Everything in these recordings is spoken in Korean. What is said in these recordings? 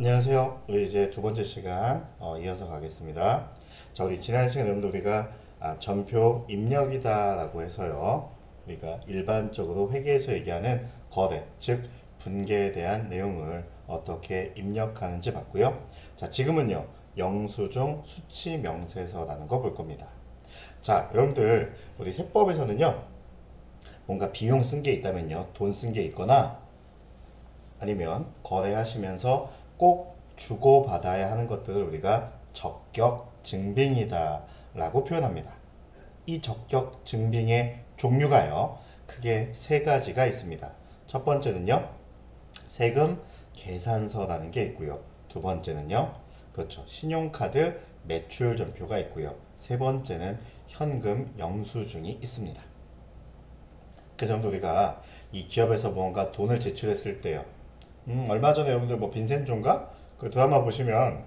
안녕하세요. 우리 이제 두 번째 시간 이어서 가겠습니다. 자, 우리 지난 시간에 우리가 전표 입력이다 라고 해서요. 우리가 일반적으로 회계에서 얘기하는 거래, 즉 분계에 대한 내용을 어떻게 입력하는지 봤고요. 자, 지금은요. 영수증 수치 명세서라는 거 볼 겁니다. 자, 여러분들 우리 세법에서는요. 뭔가 비용 쓴 게 있다면요. 돈 쓴 게 있거나 아니면 거래하시면서 꼭 주고받아야 하는 것들을 우리가 적격 증빙이다 라고 표현합니다. 이 적격 증빙의 종류가요, 크게 세 가지가 있습니다. 첫 번째는요, 세금 계산서라는 게 있고요. 두 번째는요, 그렇죠, 신용카드 매출 전표가 있고요. 세 번째는 현금 영수증이 있습니다. 그래서 우리가 이 기업에서 뭔가 돈을 제출했을 때요. 얼마 전에 여러분들 뭐 빈센조인가? 그 드라마 보시면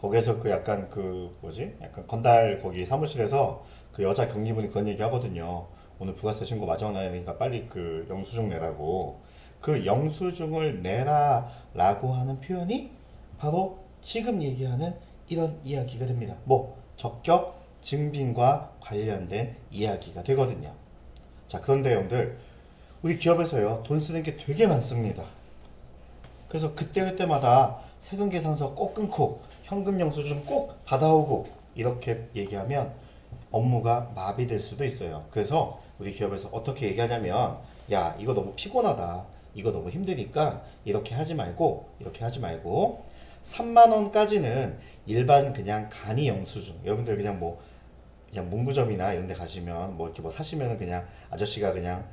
거기에서 그 약간 그 뭐지? 약간 건달 거기 사무실에서 그 여자 경리분이 그런 얘기 하거든요. 오늘 부가세 신고 마지막 날이니까 빨리 그 영수증 내라고. 그 영수증을 내라라고 하는 표현이 바로 지금 얘기하는 이런 이야기가 됩니다. 뭐 적격 증빙과 관련된 이야기가 되거든요. 자, 그런데 여러분들 우리 기업에서요 돈 쓰는 게 되게 많습니다. 그래서 그때그때마다 세금 계산서 꼭 끊고 현금 영수증 꼭 받아오고 이렇게 얘기하면 업무가 마비될 수도 있어요. 그래서 우리 기업에서 어떻게 얘기하냐면, 야, 이거 너무 피곤하다, 이거 너무 힘드니까 이렇게 하지 말고 3만 원까지는 일반 그냥 간이 영수증, 여러분들 그냥 뭐 그냥 문구점이나 이런 데 가시면 뭐 이렇게 뭐 사시면은 그냥 아저씨가 그냥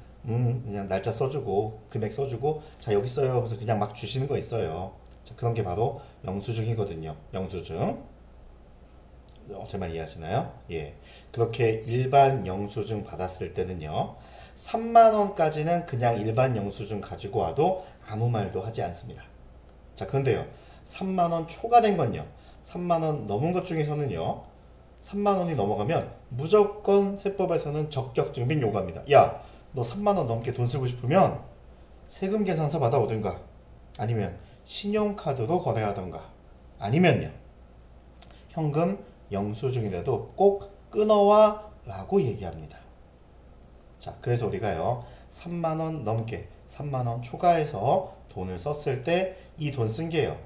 날짜 써주고 금액 써주고 자 여기 있어요 그래서 그냥 막 주시는 거 있어요. 자, 그런 게 바로 영수증이거든요. 영수증. 제 말 이해하시나요? 예. 그렇게 일반 영수증 받았을 때는요, 3만 원까지는 그냥 일반 영수증 가지고 와도 아무 말도 하지 않습니다. 자, 그런데요, 3만 원 초과된 건요, 3만 원 넘은 것 중에서는요, 3만 원이 넘어가면 무조건 세법에서는 적격 증빙 요구합니다. 야, 너 3만 원 넘게 돈 쓰고 싶으면 세금 계산서 받아오든가, 아니면 신용카드로 거래하던가, 아니면요, 현금 영수증이라도 꼭 끊어와 라고 얘기합니다. 자, 그래서 우리가요, 3만 원 넘게 3만 원 초과해서 돈을 썼을 때 이 돈 쓴 게요,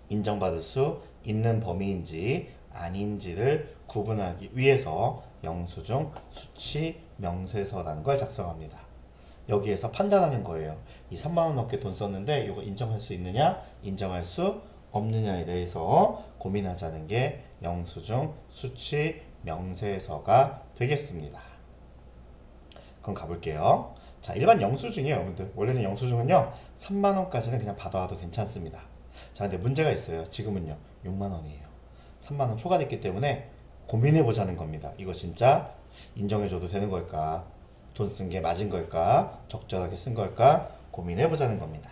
인정받을 수 있는 범위인지 아닌지를 구분하기 위해서 영수증 수치 명세서라는 걸 작성합니다. 여기에서 판단하는 거예요. 이 3만 원 넘게 돈 썼는데 이거 인정할 수 있느냐, 인정할 수 없느냐에 대해서 고민하자는 게 영수증 수치 명세서가 되겠습니다. 그럼 가볼게요. 자, 일반 영수증이에요, 여러분들. 원래는 영수증은요, 3만 원까지는 그냥 받아와도 괜찮습니다. 자, 근데 문제가 있어요. 지금은요, 6만 원이에요. 3만 원 초과됐기 때문에 고민해보자는 겁니다. 이거 진짜 인정해줘도 되는 걸까? 돈 쓴 게 맞은 걸까? 적절하게 쓴 걸까? 고민해보자는 겁니다.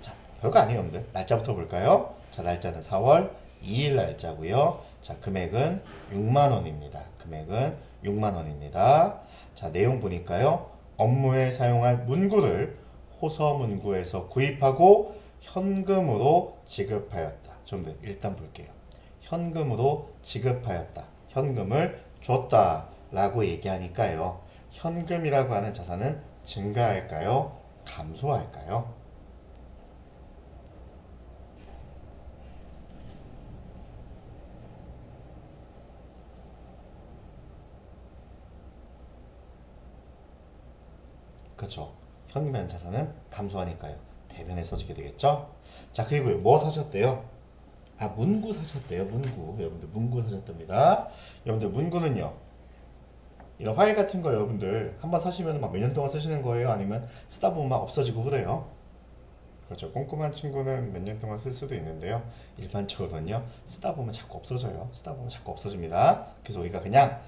자, 별거 아니에요, 여러분들. 날짜부터 볼까요? 자, 날짜는 4월 2일 날짜고요. 자, 금액은 6만 원입니다. 금액은 6만 원입니다. 자, 내용 보니까요, 업무에 사용할 문구를 호서문구에서 구입하고 현금으로 지급하였다. 좀 일단 볼게요. 현금으로 지급하였다. 현금을 줬다 라고 얘기하니까요, 현금이라고 하는 자산은 증가할까요? 감소할까요? 그렇죠. 현금이라는 자산은 감소하니까요, 대변에 써지게 되겠죠? 자, 그리고 뭐 사셨대요? 문구 사셨대요. 문구. 여러분들 문구 사셨답니다. 여러분들 문구는요, 이런 파일 같은 거 여러분들 한번 사시면 막 몇 년 동안 쓰시는 거예요? 아니면 쓰다 보면 막 없어지고 그래요? 그렇죠. 꼼꼼한 친구는 몇 년 동안 쓸 수도 있는데요, 일반적으로는요, 쓰다 보면 자꾸 없어져요. 쓰다 보면 자꾸 없어집니다. 그래서 우리가 그냥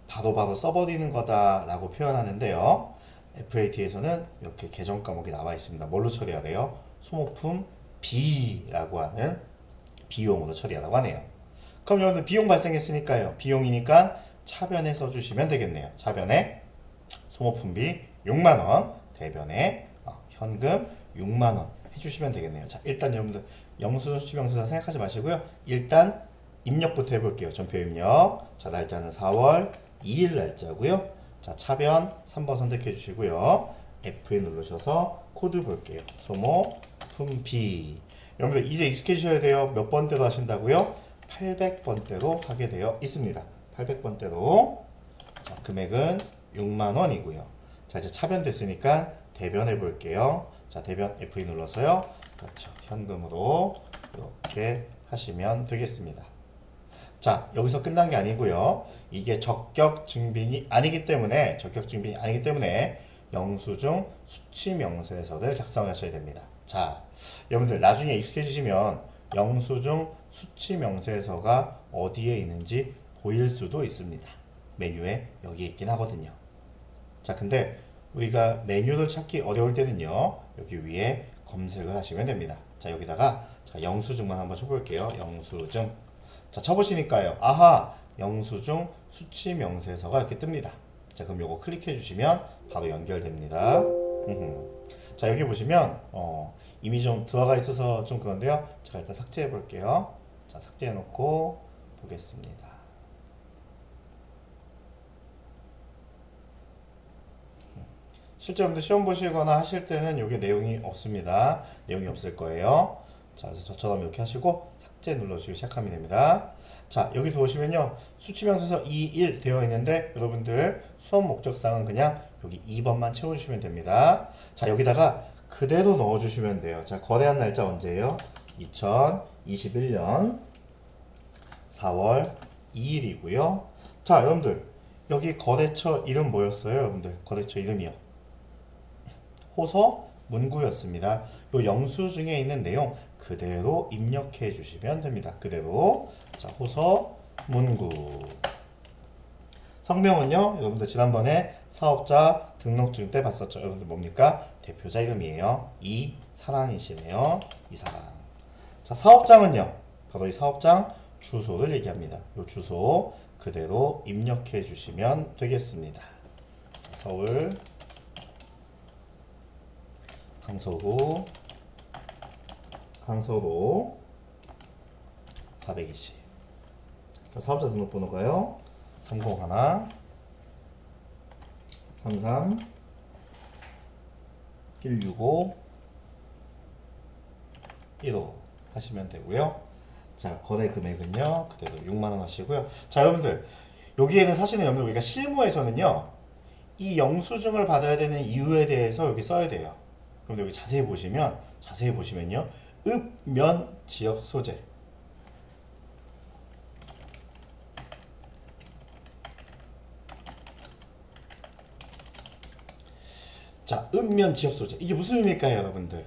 바로바로 써버리는 거다라고 표현하는데요, FAT에서는 이렇게 계정 과목이 나와 있습니다. 뭘로 처리해야 돼요? 소모품 B라고 하는 비용으로 처리하라고 하네요. 그럼 여러분들 비용 발생했으니까요, 비용이니까 차변에 써주시면 되겠네요. 차변에 소모품비 6만원, 대변에 현금 6만원 해주시면 되겠네요. 자, 일단 여러분들 영수증 수치명세서 생각하지 마시고요. 일단 입력부터 해볼게요. 전표 입력. 자, 날짜는 4월 2일 날짜고요. 자, 차변 3번 선택해 주시고요. F2 누르셔서 코드 볼게요. 소모 품비. 여러분들 이제 익숙해지셔야 돼요. 몇 번대로 하신다고요? 800번대로 하게 되어 있습니다. 800번대로. 자, 금액은 6만원이고요. 자, 이제 차변 됐으니까 대변해 볼게요. 자, 대변 F2 눌러서요. 그렇죠. 현금으로 이렇게 하시면 되겠습니다. 자, 여기서 끝난 게 아니고요. 이게 적격 증빙이 아니기 때문에 영수증 수치명세서를 작성하셔야 됩니다. 자, 여러분들 나중에 익숙해지시면 영수증 수치명세서가 어디에 있는지 보일 수도 있습니다. 메뉴에 여기 있긴 하거든요. 자, 근데 우리가 메뉴를 찾기 어려울 때는요, 여기 위에 검색을 하시면 됩니다. 자, 여기다가 자, 영수증만 한번 쳐볼게요. 영수증. 자, 쳐보시니까요. 아하, 영수증 수치명세서가 이렇게 뜹니다. 자, 그럼 요거 클릭해 주시면 바로 연결됩니다. 자, 여기 보시면 이미 좀 들어가 있어서 좀 그런데요. 제가 일단 삭제해 볼게요. 자, 삭제해 놓고 보겠습니다. 실제 여러분들 시험 보시거나 하실 때는 이게 내용이 없습니다. 내용이 없을 거예요. 자, 그래서 저처럼 이렇게 하시고 삭제 눌러주시기 시작하면 됩니다. 자, 여기 들어오시면요. 수치명세서 2.1 되어 있는데 여러분들 수업 목적사항은 그냥 여기 2번만 채워주시면 됩니다. 자, 여기다가 그대로 넣어주시면 돼요. 자, 거래한 날짜 언제예요? 2021년 4월 2일이고요. 자, 여러분들 여기 거래처 이름 뭐였어요? 여러분들 거래처 이름이요. 호서 문구였습니다. 요 영수증에 있는 내용 그대로 입력해 주시면 됩니다. 그대로. 자, 호서 문구. 성명은요, 여러분들 지난번에 사업자 등록증 때 봤었죠. 여러분들 뭡니까? 대표자 이름이에요. 이사랑이시네요. 이사랑. 자, 사업장은요, 바로 이 사업장 주소를 얘기합니다. 요 주소 그대로 입력해 주시면 되겠습니다. 서울 강서구 420. 자, 사업자 등록번호가요. 301 33 165 15 하시면 되고요. 자, 거래 금액은요 그대로 6만원 하시고요. 자, 여러분들 여기에는 사실은 여러분들 우리가 실무에서는요 이 영수증을 받아야 되는 이유에 대해서 여기 써야 돼요. 그럼 여기 자세히 보시면요 읍, 면, 지역, 소재. 자, 읍, 면, 지역, 소재. 이게 무슨 의미일까요, 여러분들?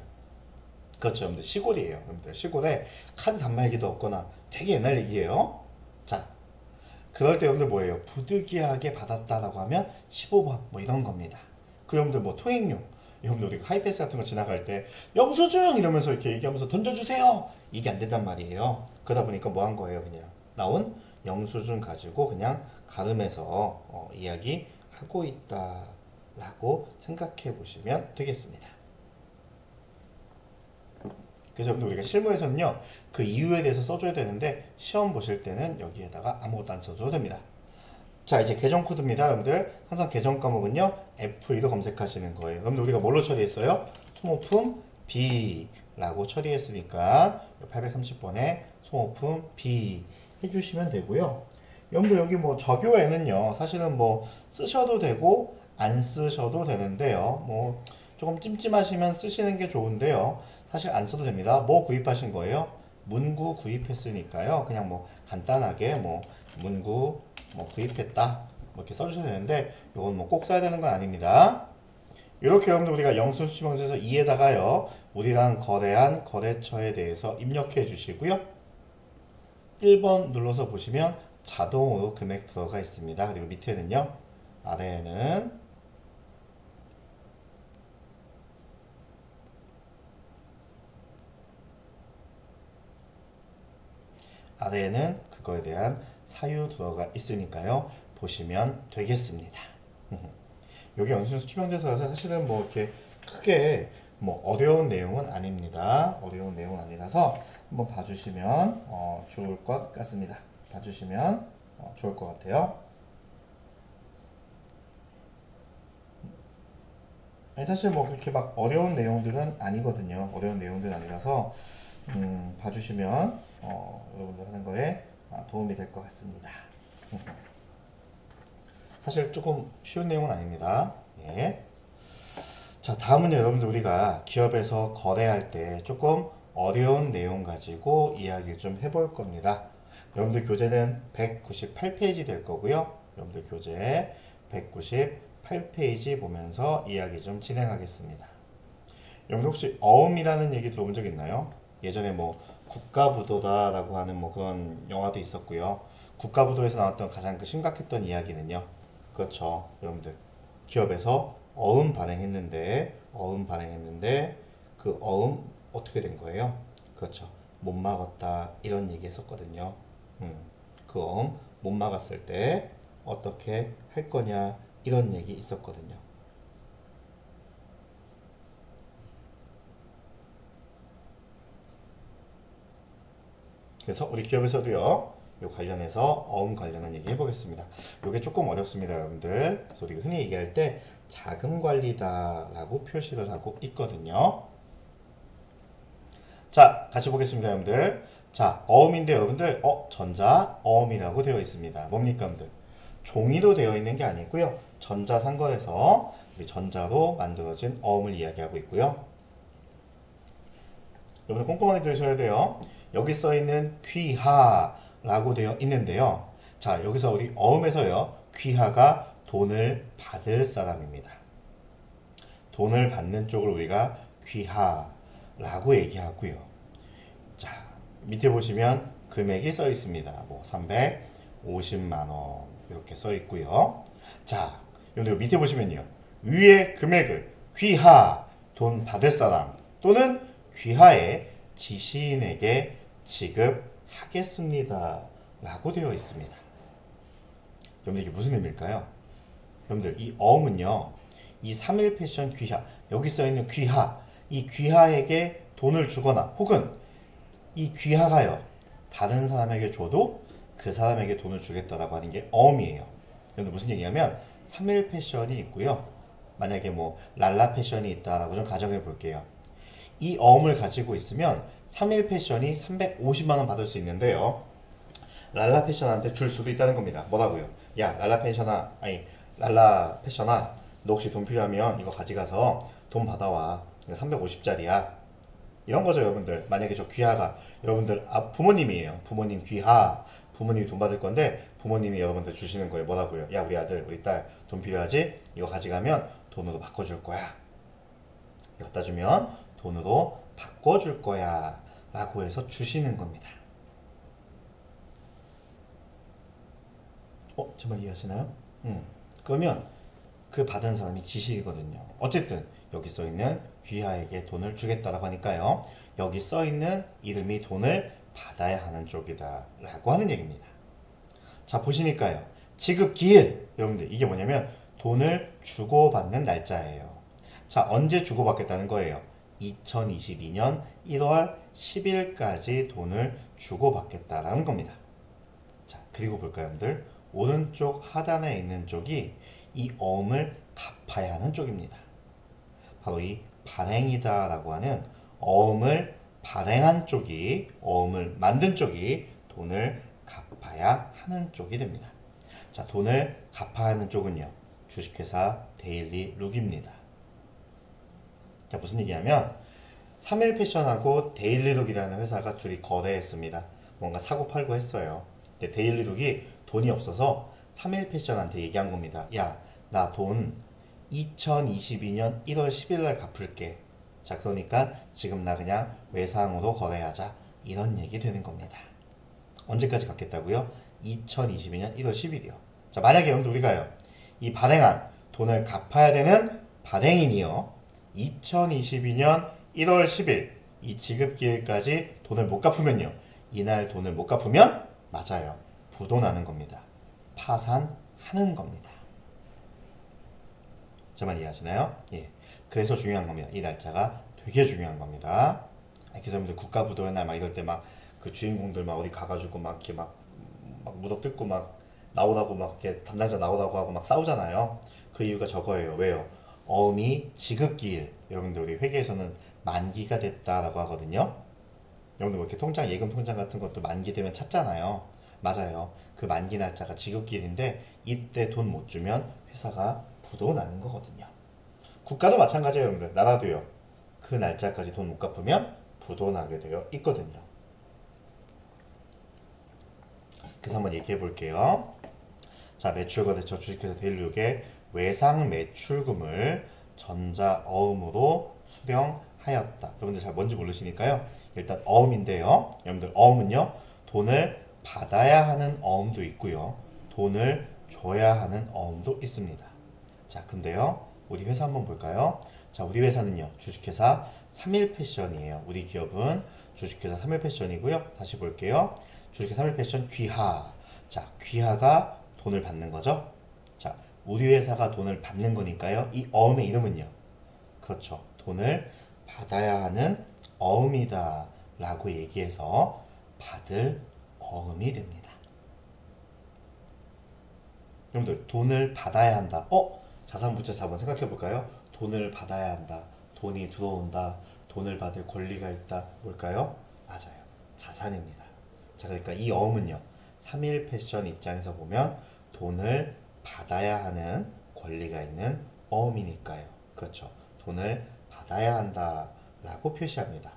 그렇죠, 여러분들. 시골이에요, 여러분들. 시골에 카드 단말기도 없거나 되게 옛날 얘기예요. 자, 그럴 때 여러분들 뭐예요? 부득이하게 받았다라고 하면 15번 뭐 이런 겁니다. 그 여러분들 뭐 토익용, 여러분들 우리 하이패스 같은 거 지나갈 때 영수증 이러면서 이렇게 얘기하면서 던져주세요. 이게 안 된단 말이에요. 그러다 보니까 뭐 한 거예요? 그냥 나온 영수증 가지고 그냥 가름해서 이야기하고 있다라고 생각해 보시면 되겠습니다. 그래서 여러분들 우리가 실무에서는요 그 이유에 대해서 써줘야 되는데 시험 보실 때는 여기에다가 아무것도 안 써줘도 됩니다. 자, 이제 계정 코드입니다. 여러분들 항상 계정 과목은요 F2로 검색하시는 거예요. 여러분들 우리가 뭘로 처리했어요? 소모품 B라고 처리했으니까 830번에 소모품 B 해주시면 되고요. 여러분들 여기 뭐 적요에는요 사실은 뭐 쓰셔도 되고 안 쓰셔도 되는데요. 뭐 조금 찜찜하시면 쓰시는 게 좋은데요. 사실 안 써도 됩니다. 뭐 구입하신 거예요? 문구 구입했으니까요. 그냥 뭐 간단하게 뭐 문구 뭐 구입했다 뭐 이렇게 써주셔도 되는데 이건 뭐 꼭 써야 되는 건 아닙니다. 이렇게 여러분들 우리가 영수수치명세서 2에다가요 우리랑 거래한 거래처에 대해서 입력해 주시고요. 1번 눌러서 보시면 자동으로 금액 들어가 있습니다. 그리고 밑에는요 아래에는 그거에 대한 사유 들어가 있으니까요 보시면 되겠습니다. 여기 영수증 수치명세서에서 사실은 뭐 이렇게 크게 뭐 어려운 내용은 아닙니다. 어려운 내용은 아니라서 한번 봐주시면 좋을 것 같습니다. 봐주시면 좋을 것 같아요. 사실 뭐 그렇게 막 어려운 내용들은 아니거든요. 어려운 내용들은 아니라서 봐주시면 여러분들 하는 거에 도움이 될 것 같습니다. 사실 조금 쉬운 내용은 아닙니다. 예. 자, 다음은 여러분들 우리가 기업에서 거래할 때 조금 어려운 내용 가지고 이야기를 좀 해볼 겁니다. 여러분들 교재는 198페이지 될 거고요. 여러분들 교재 198페이지 보면서 이야기 좀 진행하겠습니다. 여러분들 혹시 어음이라는 얘기 들어본 적 있나요? 예전에 뭐 국가부도다라고 하는 뭐 그런 영화도 있었고요. 국가부도에서 나왔던 가장 그 심각했던 이야기는요. 그렇죠. 여러분들 기업에서 어음 발행했는데 그 어음 어떻게 된 거예요? 그렇죠. 못 막았다 이런 얘기 했었거든요. 그 어음 못 막았을 때 어떻게 할 거냐 이런 얘기 있었거든요. 그래서 우리 기업에서도요, 요 관련해서 어음 관련한 얘기 해보겠습니다. 요게 조금 어렵습니다, 여러분들. 그래서 우리가 흔히 얘기할 때 자금 관리다라고 표시를 하고 있거든요. 자, 같이 보겠습니다, 여러분들. 자, 어음인데 여러분들, 전자 어음이라고 되어 있습니다. 뭡니까, 여러분들? 종이로 되어 있는 게 아니고요. 전자상거에서 우리 전자로 만들어진 어음을 이야기하고 있고요. 여러분 꼼꼼하게 들으셔야 돼요. 여기 써 있는 귀하라고 되어 있는데요. 자, 여기서 우리 어음에서요. 귀하가 돈을 받을 사람입니다. 돈을 받는 쪽을 우리가 귀하라고 얘기하고요. 자, 밑에 보시면 금액이 써 있습니다. 뭐 350만 원 이렇게 써 있고요. 자, 여러분 밑에 보시면요. 위의 금액을 귀하 돈 받을 사람 또는 귀하의 지시인에게 지급하겠습니다. 라고 되어 있습니다. 여러분들 이게 무슨 의미일까요? 여러분들 이 어음은요. 이 3일 패션 귀하 여기 써있는 귀하 이 귀하에게 돈을 주거나 혹은 이 귀하가요. 다른 사람에게 줘도 그 사람에게 돈을 주겠다라고 하는 게 어음이에요. 여러분들 무슨 얘기냐면 3일 패션이 있고요. 만약에 뭐 랄라 패션이 있다라고 좀 가정해 볼게요. 이 어음을 가지고 있으면 3일 패션이 350만원 받을 수 있는데요. 랄라 패션한테 줄 수도 있다는 겁니다. 뭐라고요? 야, 랄라 패션아, 너 혹시 돈 필요하면 이거 가져가서 돈 받아와. 이거 350짜리야. 이런 거죠, 여러분들. 만약에 저 귀하가, 여러분들, 부모님이에요. 부모님 귀하. 부모님이 돈 받을 건데, 부모님이 여러분들 주시는 거예요. 뭐라고요? 야, 우리 아들, 우리 딸, 돈 필요하지? 이거 가져가면 돈으로 바꿔줄 거야. 갖다 주면 돈으로 바꿔줄 거야 라고 해서 주시는 겁니다. 제 말 이해하시나요? 그러면 그 받은 사람이 지시거든요. 어쨌든 여기 써있는 귀하에게 돈을 주겠다라고 하니까요. 여기 써있는 이름이 돈을 받아야 하는 쪽이다 라고 하는 얘기입니다. 자, 보시니까요. 지급기일 여러분들 이게 뭐냐면 돈을 주고받는 날짜예요. 자, 언제 주고받겠다는 거예요? 2022년 1월 10일까지 돈을 주고받겠다라는 겁니다. 자, 그리고 볼까요, 여러분들? 오른쪽 하단에 있는 쪽이 이 어음을 갚아야 하는 쪽입니다. 바로 이 발행이다라고 하는 어음을 발행한 쪽이, 어음을 만든 쪽이 돈을 갚아야 하는 쪽이 됩니다. 자, 돈을 갚아야 하는 쪽은요, 주식회사 데일리룩입니다. 자, 무슨 얘기냐면 3일 패션하고 데일리룩이라는 회사가 둘이 거래했습니다. 뭔가 사고팔고 했어요. 근데 데일리룩이 돈이 없어서 3일 패션한테 얘기한 겁니다. 야, 나 돈 2022년 1월 10일 날 갚을게. 자, 그러니까 지금 나 그냥 외상으로 거래하자. 이런 얘기 되는 겁니다. 언제까지 갚겠다고요? 2022년 1월 10일이요. 자, 만약에 여러분들 우리가요. 이 발행한 돈을 갚아야 되는 발행인이요. 2022년 1월 10일 이 지급기일까지 돈을 못 갚으면요. 이날 돈을 못 갚으면 맞아요. 부도나는 겁니다. 파산하는 겁니다. 제 말 이해하시나요? 예. 그래서 중요한 겁니다. 이 날짜가 되게 중요한 겁니다. 그래서 여러분들 국가부도의 날 막 이럴 때 막 그 주인공들 막 어디 가가지고 막 이렇게 막 무덤 뜯고 막 나오다고 막 이렇게 담당자 나오다고 하고 막 싸우잖아요. 그 이유가 저거예요. 왜요? 어음이 지급기일. 여러분들 우리 회계에서는 만기가 됐다라고 하거든요. 여러분들 뭐 이렇게 통장 예금 통장 같은 것도 만기 되면 찾잖아요. 맞아요. 그 만기 날짜가 지급기일인데 이때 돈 못 주면 회사가 부도 나는 거거든요. 국가도 마찬가지예요, 여러분들. 나라도요. 그 날짜까지 돈 못 갚으면 부도 나게 되어 있거든요. 그래서 한번 얘기해 볼게요. 자, 매출거래처 주식회사 데일리룩의 외상 매출금을 전자어음으로 수령하였다. 여러분들 잘 뭔지 모르시니까요. 일단 어음인데요. 여러분들 어음은요. 돈을 받아야 하는 어음도 있고요. 돈을 줘야 하는 어음도 있습니다. 자, 근데요. 우리 회사 한번 볼까요? 자, 우리 회사는요. 주식회사 3일패션이에요. 우리 기업은 주식회사 3일패션이고요. 다시 볼게요. 주식회사 3일패션 귀하. 자, 귀하가 돈을 받는 거죠. 자, 우리 회사가 돈을 받는 거니까요. 이 어음의 이름은요. 그렇죠. 돈을 받아야 하는 어음이다 라고 얘기해서 받을 어음이 됩니다. 여러분들 돈을 받아야 한다. 자산부채사 한번 생각해 볼까요? 돈을 받아야 한다. 돈이 들어온다. 돈을 받을 권리가 있다. 뭘까요? 맞아요. 자산입니다. 자, 그러니까 이 어음은요. 3일 패션 입장에서 보면 돈을 받아야 하는 권리가 있는 어음이니까요. 그렇죠. 돈을 받아야 한다 라고 표시합니다.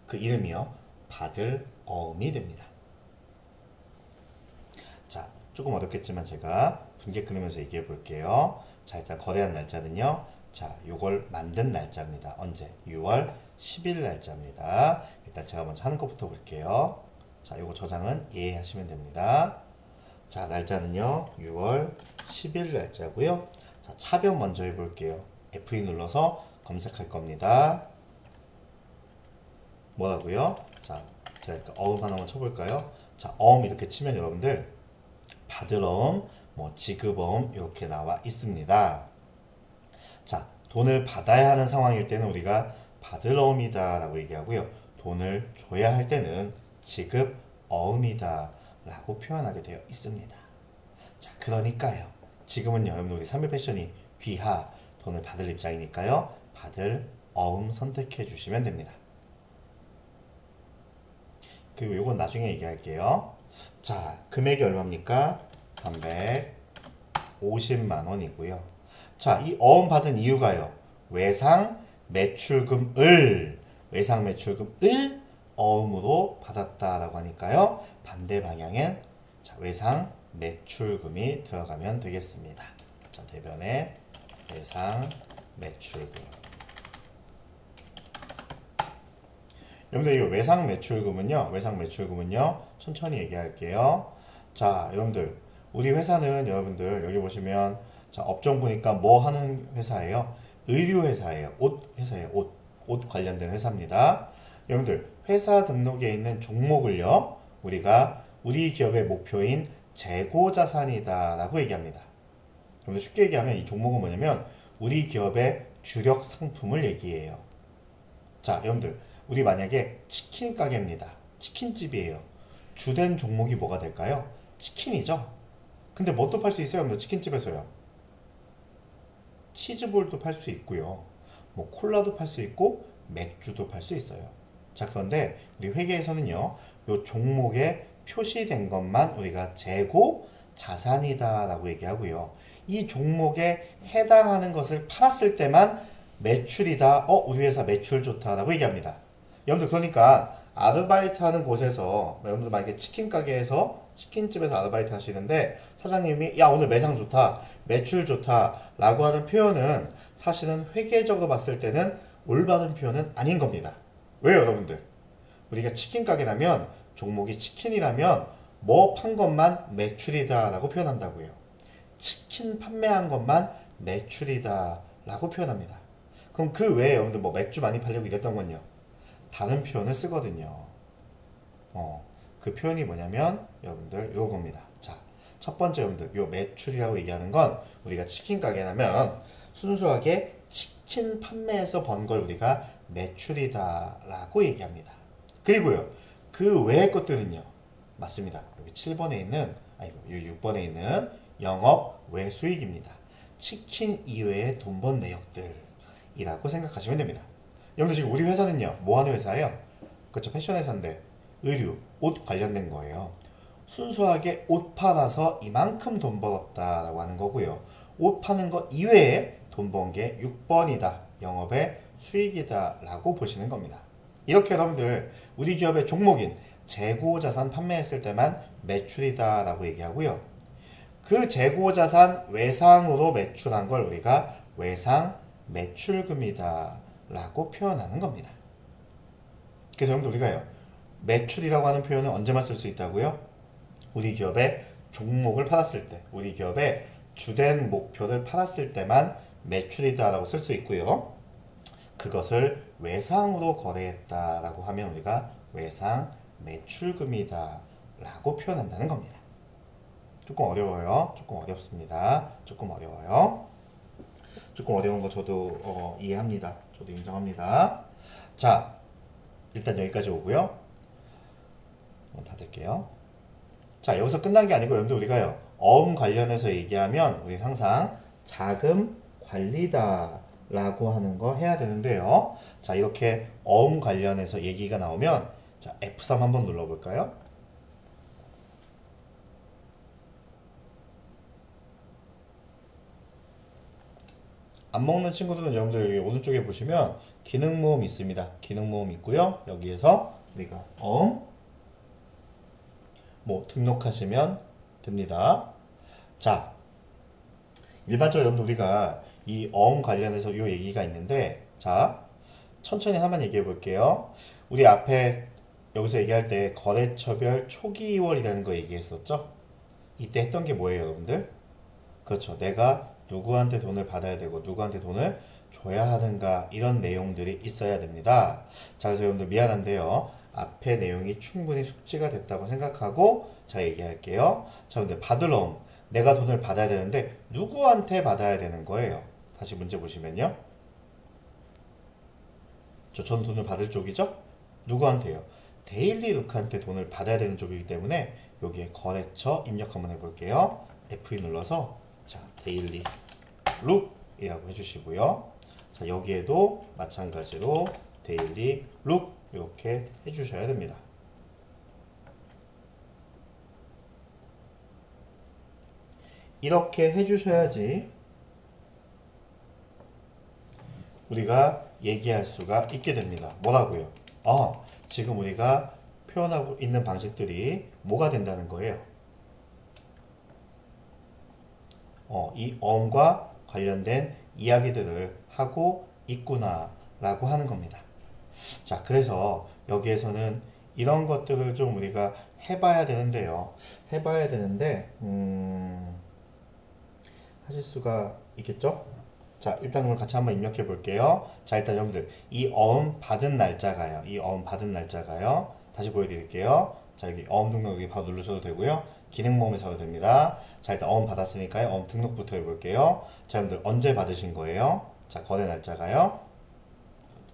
그 이름이요. 받을 어음이 됩니다. 자, 조금 어렵겠지만 제가 분개 끊으면서 얘기해 볼게요. 자, 일단 거래한 날짜는요. 자, 요걸 만든 날짜입니다. 언제? 6월 10일 날짜입니다. 일단 제가 먼저 하는 것부터 볼게요. 자, 요거 저장은 예 하시면 됩니다. 자, 날짜는요. 6월 10일 날짜고요. 자, 차변 먼저 해볼게요. F2 눌러서 검색할 겁니다. 뭐라고요? 자, 제가 어음 하나만 쳐볼까요? 자, 어음 이렇게 치면 여러분들 받을 어음, 뭐 지급 어음 이렇게 나와 있습니다. 자, 돈을 받아야 하는 상황일 때는 우리가 받을 어음이다 라고 얘기하고요. 돈을 줘야 할 때는 지급 어음이다 라고 표현하게 되어 있습니다. 자, 그러니까요. 지금은요, 여러분 우리 3일 패션이 귀하, 돈을 받을 입장이니까요. 받을 어음 선택해 주시면 됩니다. 그리고 이건 나중에 얘기할게요. 자, 금액이 얼마입니까? 350만 원이고요. 자, 이 어음 받은 이유가요. 외상 매출금을 어음으로 받았다라고 하니까요. 반대 방향엔 자, 외상 매출금이 들어가면 되겠습니다. 자, 대변에 외상 매출금. 여러분들 이 외상 매출금은요. 천천히 얘기할게요. 자, 여러분들 우리 회사는 여러분들 여기 보시면 자, 업종 보니까 뭐 하는 회사예요? 의류 회사예요. 옷 회사예요. 옷 관련된 회사입니다. 여러분들 회사 등록에 있는 종목을요. 우리가 우리 기업의 목표인 재고자산이다 라고 얘기합니다. 여러분들 쉽게 얘기하면 이 종목은 뭐냐면 우리 기업의 주력 상품을 얘기해요. 자, 여러분들 우리 만약에 치킨 가게입니다. 치킨집이에요. 주된 종목이 뭐가 될까요? 치킨이죠. 근데 뭐 또 팔 수 있어요? 여러분들 치킨집에서요. 치즈볼도 팔 수 있고요. 뭐 콜라도 팔 수 있고 맥주도 팔 수 있어요. 자, 그런데 우리 회계에서는요. 요 종목에 표시된 것만 우리가 재고 자산이다 라고 얘기하고요. 이 종목에 해당하는 것을 팔았을 때만 매출이다. 우리 회사 매출 좋다 라고 얘기합니다. 여러분들 그러니까 아르바이트 하는 곳에서 여러분들 만약에 치킨 가게에서 치킨집에서 아르바이트 하시는데 사장님이 야 오늘 매상 좋다 매출 좋다 라고 하는 표현은 사실은 회계적으로 봤을 때는 올바른 표현은 아닌 겁니다. 왜요 여러분들? 우리가 치킨 가게라면 종목이 치킨이라면 뭐 판 것만 매출이다 라고 표현한다고요. 치킨 판매한 것만 매출이다 라고 표현합니다. 그럼 그 외에 여러분들 뭐 맥주 많이 팔려고 이랬던 건요. 다른 표현을 쓰거든요. 그 표현이 뭐냐면 여러분들 요겁니다. 자, 첫 번째 여러분들 요 매출이라고 얘기하는 건 우리가 치킨 가게라면 순수하게 치킨 판매에서 번 걸 우리가 매출이다라고 얘기합니다. 그리고요, 그 외의 것들은요, 맞습니다. 여기 7번에 있는, 아니고 6번에 있는 영업 외 수익입니다. 치킨 이외의 돈 번 내역들이라고 생각하시면 됩니다. 여러분들 지금 우리 회사는요, 뭐 하는 회사예요? 그렇죠, 패션 회사인데 의류, 옷 관련된 거예요. 순수하게 옷 팔아서 이만큼 돈 벌었다라고 하는 거고요. 옷 파는 거 이외에 돈 번 게 6번이다. 영업의 수익이다 라고 보시는 겁니다. 이렇게 여러분들 우리 기업의 종목인 재고자산 판매했을 때만 매출이다 라고 얘기하고요. 그 재고자산 외상으로 매출한 걸 우리가 외상 매출금이다 라고 표현하는 겁니다. 그래서 여러분들 우리가요, 매출이라고 하는 표현은 언제만 쓸 수 있다고요? 우리 기업의 종목을 팔았을 때, 우리 기업의 주된 목표를 팔았을 때만 매출이다라고 쓸 수 있고요. 그것을 외상으로 거래했다라고 하면 우리가 외상 매출금이다라고 표현한다는 겁니다. 조금 어려워요. 조금 어렵습니다. 조금 어려워요. 조금 어려운 거 저도 이해합니다. 저도 인정합니다. 자, 일단 여기까지 오고요. 닫을게요. 자, 여기서 끝난 게 아니고 여러분들 우리가요, 어음 관련해서 얘기하면 우리 항상 자금 관리다 라고 하는 거 해야 되는데요. 자, 이렇게 어음 관련해서 얘기가 나오면, 자, F3 한번 눌러볼까요? 안 먹는 친구들은 여러분들 여기 오른쪽에 보시면 기능 모음 있습니다. 기능 모음 있고요. 여기에서 우리가 뭐 등록하시면 됩니다. 자, 일반적으로 여러분들 우리가 이 관련해서 이 얘기가 있는데, 자, 천천히 한번 얘기해 볼게요. 우리 앞에 여기서 얘기할 때 거래처별 초기 2월이라는 거 얘기했었죠? 이때 했던 게 뭐예요, 여러분들? 그렇죠. 내가 누구한테 돈을 받아야 되고 누구한테 돈을 줘야 하는가, 이런 내용들이 있어야 됩니다. 자, 그래서 여러분들 미안한데요, 앞에 내용이 충분히 숙지가 됐다고 생각하고 자, 얘기할게요. 자, 근데 받을 어음, 내가 돈을 받아야 되는데 누구한테 받아야 되는 거예요? 다시 문제 보시면요, 저는 돈을 받을 쪽이죠? 누구한테요? 데일리룩한테 돈을 받아야 되는 쪽이기 때문에 여기에 거래처 입력 한번 해볼게요. F2 눌러서, 자, 데일리룩이라고 해주시고요. 자, 여기에도 마찬가지로 데일리룩 이렇게 해주셔야 됩니다. 이렇게 해주셔야지 우리가 얘기할 수가 있게 됩니다. 뭐라고요? 지금 우리가 표현하고 있는 방식들이 뭐가 된다는 거예요? 이 어음과 관련된 이야기들을 하고 있구나 라고 하는 겁니다. 자, 그래서 여기에서는 이런 것들을 좀 우리가 해봐야 되는데요. 해봐야 되는데 하실 수가 있겠죠? 자, 일단 그럼 같이 한번 입력해 볼게요. 자, 일단 여러분들 이 어음 받은 날짜가요. 이 어음 받은 날짜가요. 다시 보여드릴게요. 자, 여기 어음 등록 여기 바로 누르셔도 되고요. 기능 모음에서 해도 됩니다. 자, 일단 어음 받았으니까요. 어음 등록부터 해볼게요. 자, 여러분들 언제 받으신 거예요? 자, 거래 날짜가요.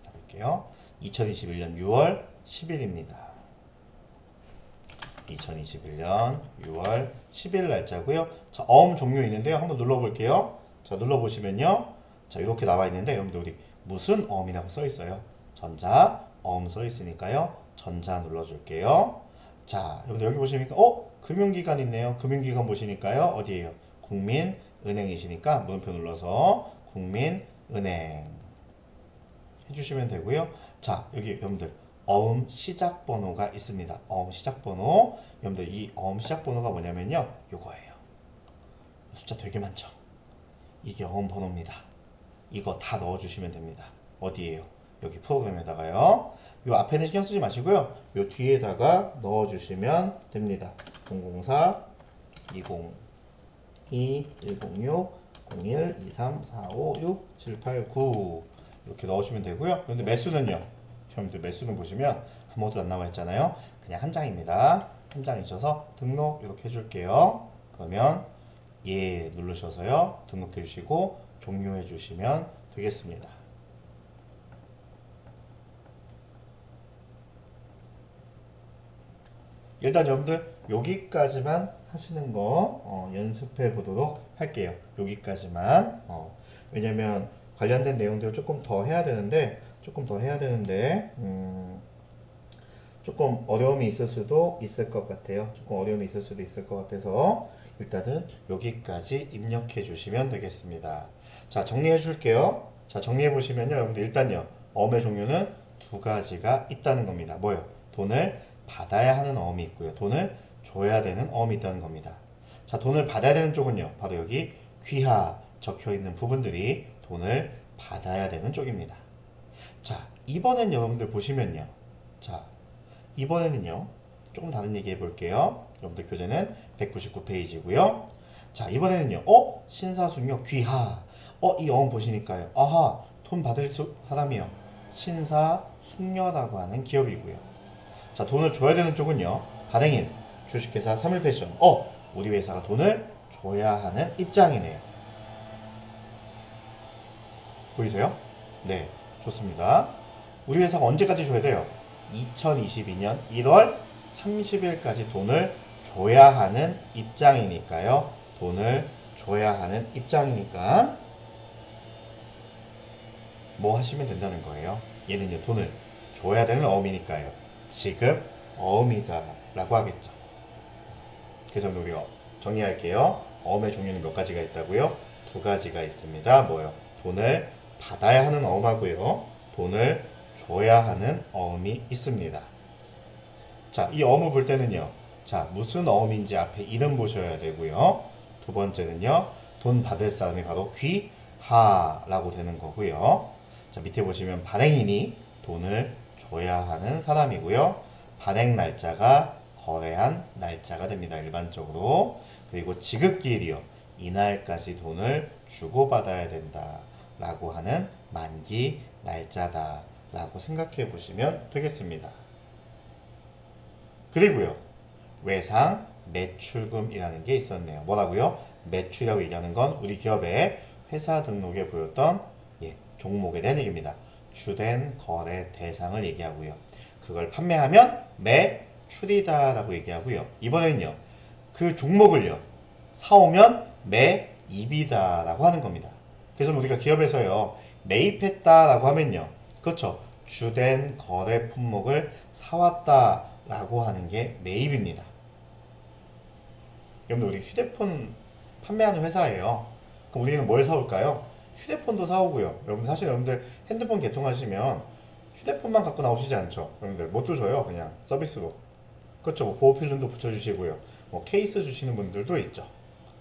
닫을게요. 2021년 6월 10일입니다. 2021년 6월 10일 날짜고요. 자, 어음 종류 있는데요. 한번 눌러볼게요. 자, 눌러보시면요, 자, 이렇게 나와 있는데 여러분들 우리 무슨 어음이라고 써 있어요? 전자 어음 써 있으니까요. 전자 눌러줄게요. 자, 여러분들 여기 보시니까 금융기관 있네요. 금융기관 보시니까요. 어디에요? 국민은행이시니까 물음표 눌러서 국민은행 해주시면 되고요. 자, 여기 여러분들 어음 시작 번호가 있습니다. 어음 시작 번호. 여러분들 이 어음 시작 번호가 뭐냐면요, 요거예요. 숫자 되게 많죠? 이게 어음 번호입니다. 이거 다 넣어주시면 됩니다. 어디에요? 여기 프로그램에다가요. 요 앞에는 신경 쓰지 마시고요. 요 뒤에다가 넣어주시면 됩니다. 004 20 106 01 23 45 6 7 8 9 이렇게 넣으시면 되고요. 그런데 매수는요, 여러분들 매수는 보시면 아무것도 안 나와 있잖아요. 그냥 한 장입니다. 한 장이셔서 등록 이렇게 해줄게요. 그러면 예 누르셔서요, 등록해 주시고 종료해 주시면 되겠습니다. 일단 여러분들 여기까지만 하시는 거 연습해 보도록 할게요. 여기까지만. 왜냐면 관련된 내용들 조금 더 해야 되는데 조금 어려움이 있을 수도 있을 것 같아요. 조금 어려움이 있을 수도 있을 것 같아서 일단은 여기까지 입력해 주시면 되겠습니다. 자, 정리해 줄게요. 자, 정리해 보시면요. 여러분들 일단요. 어음의 종류는 두 가지가 있다는 겁니다. 뭐요? 돈을 받아야 하는 어음이 있고요. 돈을 줘야 되는 어음이 있다는 겁니다. 자, 돈을 받아야 되는 쪽은요. 바로 여기 귀하 적혀 있는 부분들이 돈을 받아야 되는 쪽입니다. 자, 이번엔 여러분들 보시면요. 자, 이번에는요. 조금 다른 얘기 해볼게요. 여러분들 교재는 199페이지고요. 자, 이번에는요. 신사숙녀 귀하. 이 어음 보시니까요. 아하, 돈 받을 사람이요. 신사숙녀라고 하는 기업이고요. 자, 돈을 줘야 되는 쪽은요. 발행인, 주식회사 3일패션. 우리 회사가 돈을 줘야 하는 입장이네요. 보이세요? 네, 좋습니다. 우리 회사가 언제까지 줘야 돼요? 2022년 1월 30일까지 돈을 줘야 하는 입장이니까요. 돈을 줘야 하는 입장이니까 뭐 하시면 된다는 거예요. 얘는요, 돈을 줘야 되는 어음이니까요. 지급 어음이다 라고 하겠죠. 그래서 우리가 정리할게요. 어음의 종류는 몇 가지가 있다고요? 두 가지가 있습니다. 뭐요? 돈을 받아야 하는 어음하고요. 돈을 줘야 하는 어음이 있습니다. 자, 이 어음을 볼 때는요. 자, 무슨 어음인지 앞에 이름 보셔야 되고요. 두 번째는요. 돈 받을 사람이 바로 귀하라고 되는 거고요. 자, 밑에 보시면 발행인이 돈을 줘야 하는 사람이고요. 발행 날짜가 거래한 날짜가 됩니다. 일반적으로. 그리고 지급기일이요. 이날까지 돈을 주고받아야 된다 라고 하는 만기 날짜다 라고 생각해 보시면 되겠습니다. 그리고요. 외상 매출금이라는 게 있었네요. 뭐라고요? 매출이라고 얘기하는 건 우리 기업의 회사 등록에 보였던 종목에 대한 얘기입니다. 주된 거래 대상을 얘기하고요. 그걸 판매하면 매출이다 라고 얘기하고요. 이번에는요. 그 종목을요. 사오면 매입이다 라고 하는 겁니다. 그래서 우리가 기업에서요. 매입했다 라고 하면요. 그렇죠. 주된 거래 품목을 사왔다 라고 하는 게 매입입니다. 여러분들 우리 휴대폰 판매하는 회사예요. 그럼 우리는 뭘 사올까요? 휴대폰도 사오고요. 여러분들 핸드폰 개통하시면 휴대폰만 갖고 나오시지 않죠. 여러분들 뭣도 줘요. 그냥 서비스로. 그렇죠. 뭐 보호필름도 붙여주시고요. 뭐 케이스 주시는 분들도 있죠.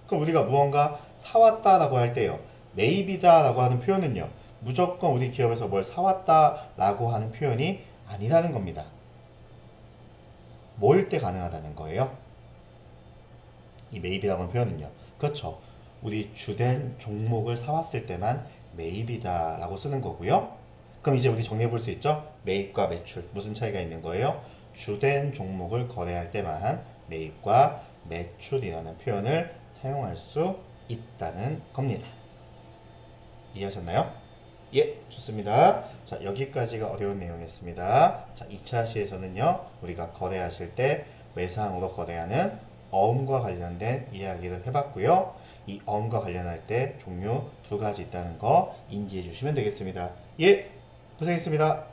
그럼 우리가 무언가 사왔다라고 할 때요. 매입이다라고 하는 표현은요. 무조건 우리 기업에서 뭘 사왔다라고 하는 표현이 아니라는 겁니다. 뭐일 때 가능하다는 거예요? 이 매입이라고 하는 표현은요. 그렇죠. 우리 주된 종목을 사왔을 때만 매입이다 라고 쓰는 거고요. 그럼 이제 우리 정리해 볼 수 있죠? 매입과 매출 무슨 차이가 있는 거예요? 주된 종목을 거래할 때만 매입과 매출이라는 표현을 사용할 수 있다는 겁니다. 이해하셨나요? 예, 좋습니다. 자, 여기까지가 어려운 내용이었습니다. 자, 2차 시에서는요, 우리가 거래하실 때 외상으로 거래하는 어음과 관련된 이야기를 해봤고요. 이 어음과 관련할 때 종류 두 가지 있다는 거 인지해 주시면 되겠습니다. 예, 고생했습니다.